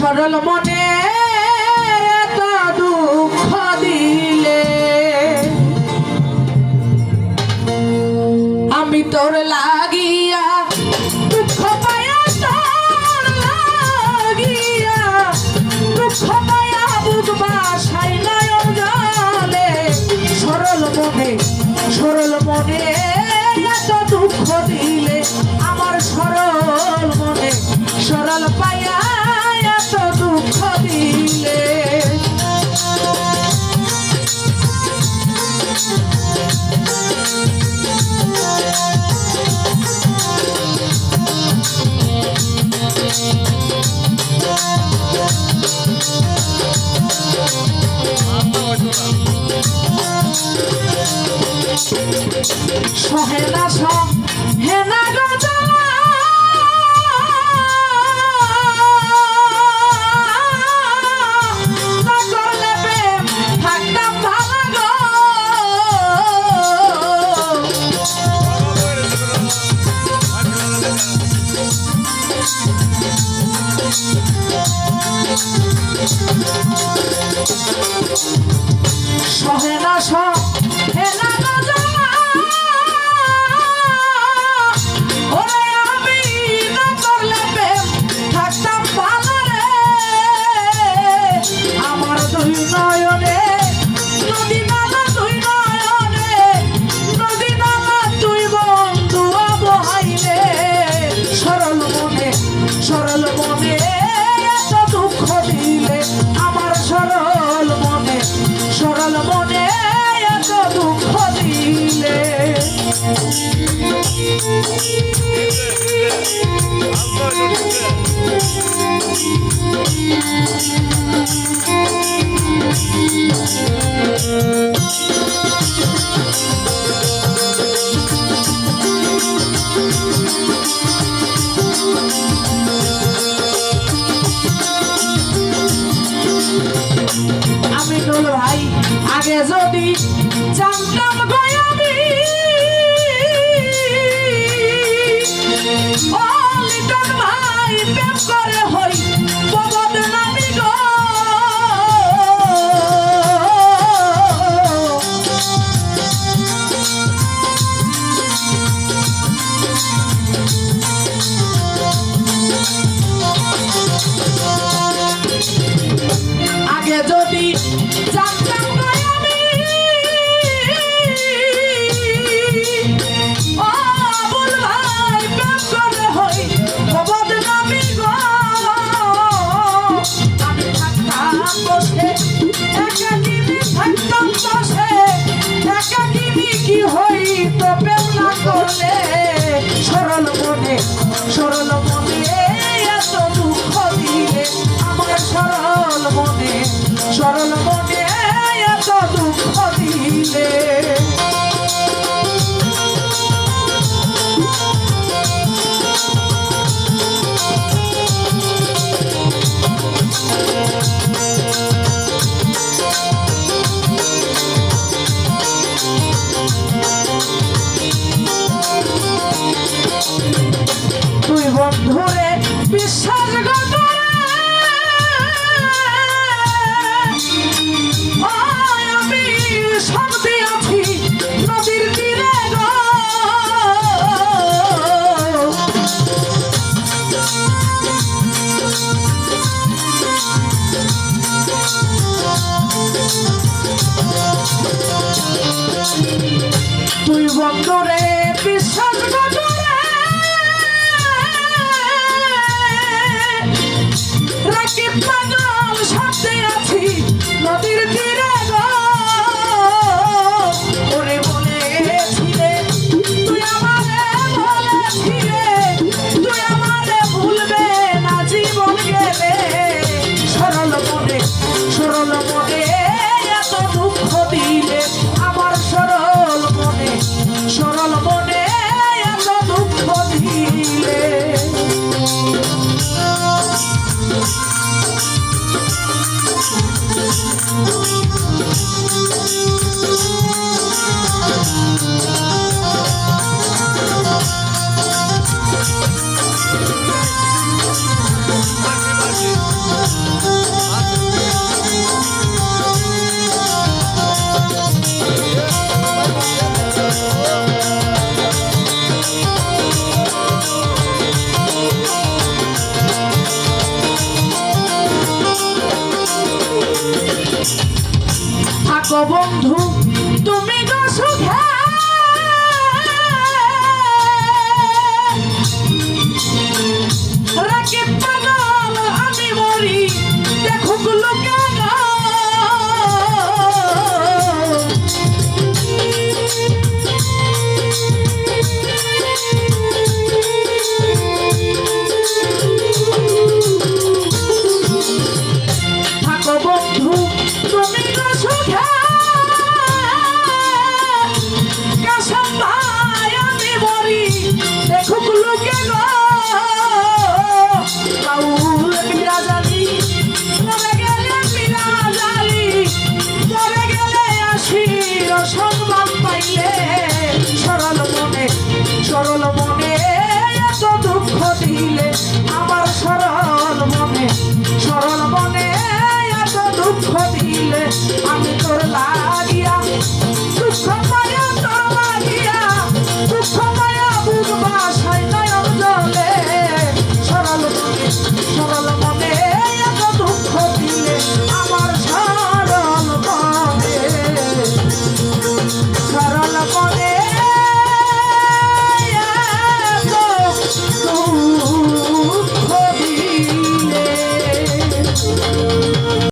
সরল মনে এত দুঃখ দিলে আমি তোর লাগিয়া দুঃখ পায়া তোর লাগিয়া দুঃখ পায়া বুঝবা সাই নয়ন জলে সরল মনে এত দুঃখ দিলে আমার সরল মনে সরল পায়া এত দুঃখ দিলে সহেনা হেনা গজলা না করলে প্রেম থাকতাম ভালো সহেনা হেনা গজলা সরল মনে এত দুঃখ দিলে আমার সরল মনে এত দুঃখ দিলে আমি নুল ভাই আগে যদি জানতাম গো আমি ও লিটন ভাই প্রেম করে হই বদনামি গো আগে যদি জানতাম আমি ও আবুল ভাই প্রেম করে হই বদনামি গো আমি থাকতাম বসে একাকিনী থাকতাম বসে একাকিনী কি হই তো প্রেম না করলে সরল মনে এত দুঃখ দিলে আমার সরল মনে বন্ধু তুমি গো সুখে রাকিব পাগল আমি মরি দেখুক লোকে গো থাকো বন্ধু তুমি গো সুখে কাশম ভাই আমি মরি দেখুক লোকে গো বাউল বিরাজালি মরে গেলে বিরাজালি মরে গেলে আসির সংবাদ পাইলে সরল মনে এত দুঃখ দিলে আমার সরল মনে এত দুঃখ দিলে আমি